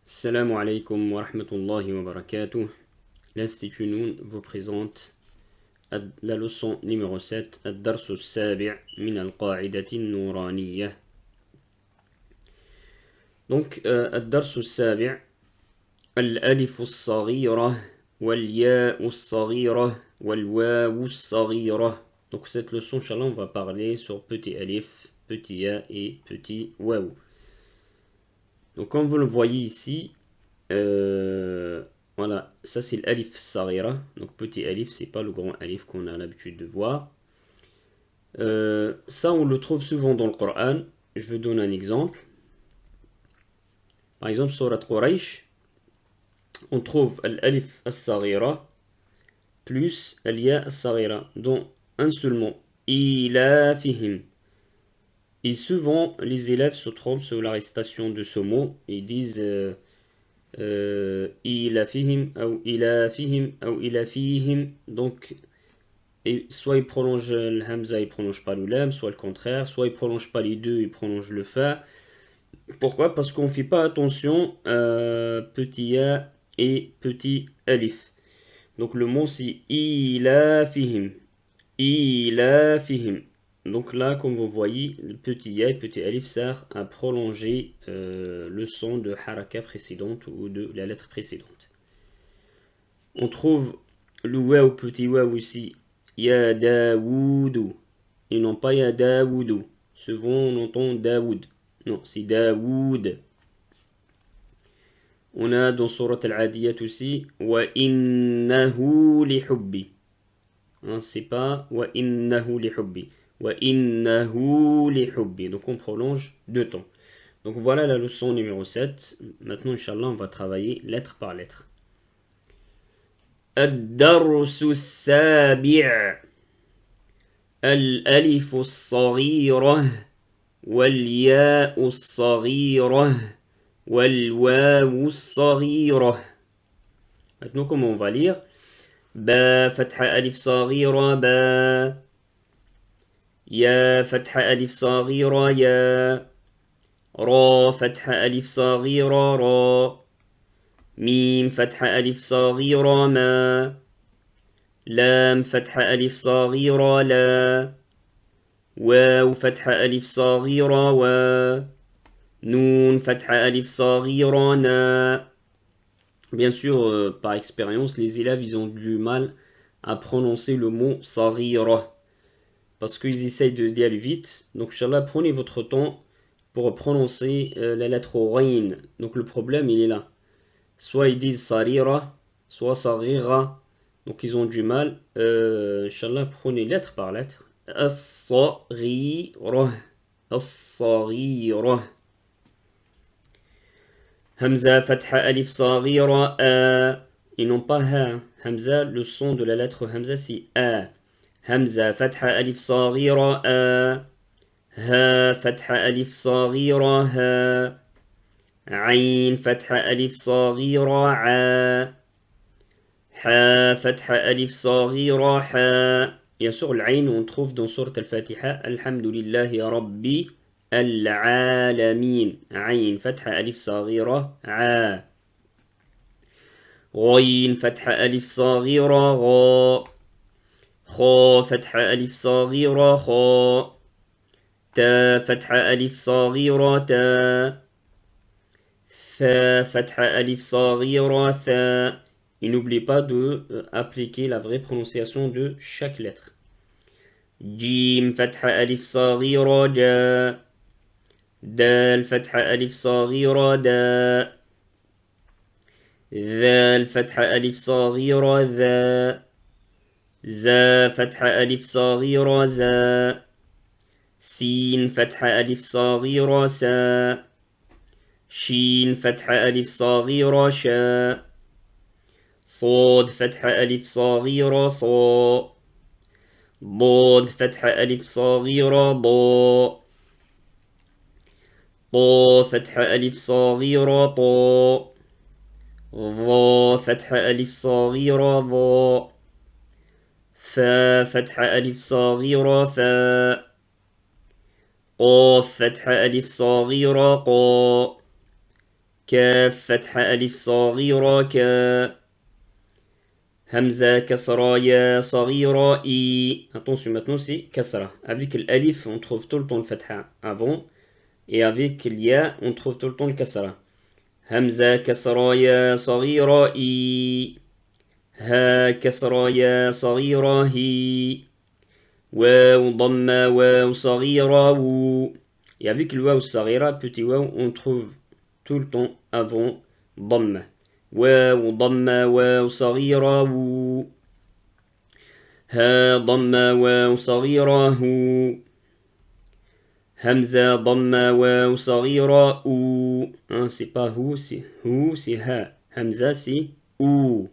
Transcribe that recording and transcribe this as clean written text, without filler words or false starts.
Assalamu alaikum wa rahmatullahi wa barakatuh. L'Institut Noun vous présente la leçon numéro 7, الدرس السابع من القاعدة النورانية. Donc, الدرس السابع الألف الصغيرة والياء الصغيرة والواو الصغيرة. Donc, cette leçon, Inch'Allah, on va parler sur petit alif, petit ya et petit waou. Donc, comme vous le voyez ici, voilà, ça c'est l'alif saghira. Donc petit alif, c'est pas le grand alif qu'on a l'habitude de voir. Ça, on le trouve souvent dans le Coran. Je vais donner un exemple. Par exemple, surat Quraysh, on trouve l'alif as-saghira plus al-ya as-saghira dans un seul mot. Ilafihim. Et souvent, les élèves se trompent sur la récitation de ce mot. Ils disent ilafihim ou ilafihim ou ilafihim. Donc, et soit il prolonge le hamza, il prolonge pas le lam, soit le contraire, soit il prolonge pas les deux, il prolonge le fa. Pourquoi? Parce qu'on fait pas attention petit ya et petit alif. Donc le mot c'est ilafihim. Ilafihim. Donc là, comme vous voyez, le petit ya et petit alif sert à prolonger le son de haraka précédente ou de la lettre précédente. On trouve le waouh, petit waouh ici, ya Daoudou, et non pas ya Daoudou. Souvent on entend Daoud. Non, c'est Daoud. On a dans Surat Al-Adiyat aussi, wa innahu li hubbi. C'est pas wa innahu li hubbi. Wa innahu li hubbi. Donc on prolonge deux temps. Donc voilà la leçon numéro 7. Maintenant, Inch'Allah, on va travailler lettre par lettre. الدرس السابع الألف الصغيرة والياء الصغيرة والواو الصغيرة. Maintenant, comment on va lire? با فتحة ألف صغيرة با يا فتحة ألف صغيرة يا را فتحة ألف صغيرة را ميم فتحة ألف صغيرة ما لام فتحة ألف صغيرة لا واو فتحة ألف صغيرة و نون فتحة ألف صغيرة نا. Bien sûr, par expérience, les élèves ils ont du mal à prononcer le mot saghira parce qu'ils essayent de aller vite. Donc, Inch'Allah, prenez votre temps pour prononcer la lettre Rain. Donc, le problème il est là. Soit ils disent sarira, soit saghira. Donc, ils ont du mal. Inch'Allah, prenez lettre par lettre. As-saghira. As-saghira. Hamza, fatha, alif, saghira, a. Et non pas ha. Hamza, le son de la lettre Hamza, c'est a. Hamza, fatha, alif, saghira, a. Ha, fatha, alif, saghira, ha. عين فتحة ألف صغيرة ع حا فتحة ألف صغيرة حا. Bien sûr, العين on trouve dans Surat Al-Fatiha الحمد لله رب العالمين. عين فتحة ألف صغيرة ع غين فتحة ألف صغيرة غا خا فتحة ألف صغيرة خا تا فتحة ألف صغيرة تا ثا فتحة ألف صغيرة ثا. Et n'oubliez pas de appliquer la vraie prononciation de chaque lettre. جيم فتحة ألف صغيرة جا دال فتحة ألف صغيرة دا ذال فتحة ألف صغيرة ذا زا فتحة ألف صغيرة زا سين فتحة ألف صغيرة سا شين فتحة ألف صغيرة شا صاد فتحة ألف صغيرة صا ضاد فتحة ألف صغيرة ضا طا فتحة ألف صغيرة طا ظا فتحة ألف صغيرة ظا فا فتحة ألف صغيرة فا قاف فتحة ألف صغيرة قا كاف فتحة ألف صغيرة كا. همزة كسرة يا صغيرة I. Attention, maintenant c'est kasra. Avec l'alif, on trouve tout le temps le fatha avant. Et avec l'ya, on trouve tout le temps le kasra. همزة كسرة يا صغيرة I. ها كسرة يا صغيرة هي. واو ضمة واو صغيرة و. Et avec le waw صغيرة, petit waw, on trouve tout le temps avant ضمة. واو ضمة واو صغيرة و. ها ضمة واو صغيرة هو. همزة ضمة واو صغيرة ou. Hein, c'est pas hu, c'est hu, c'est ha. Hamza, c'est ou.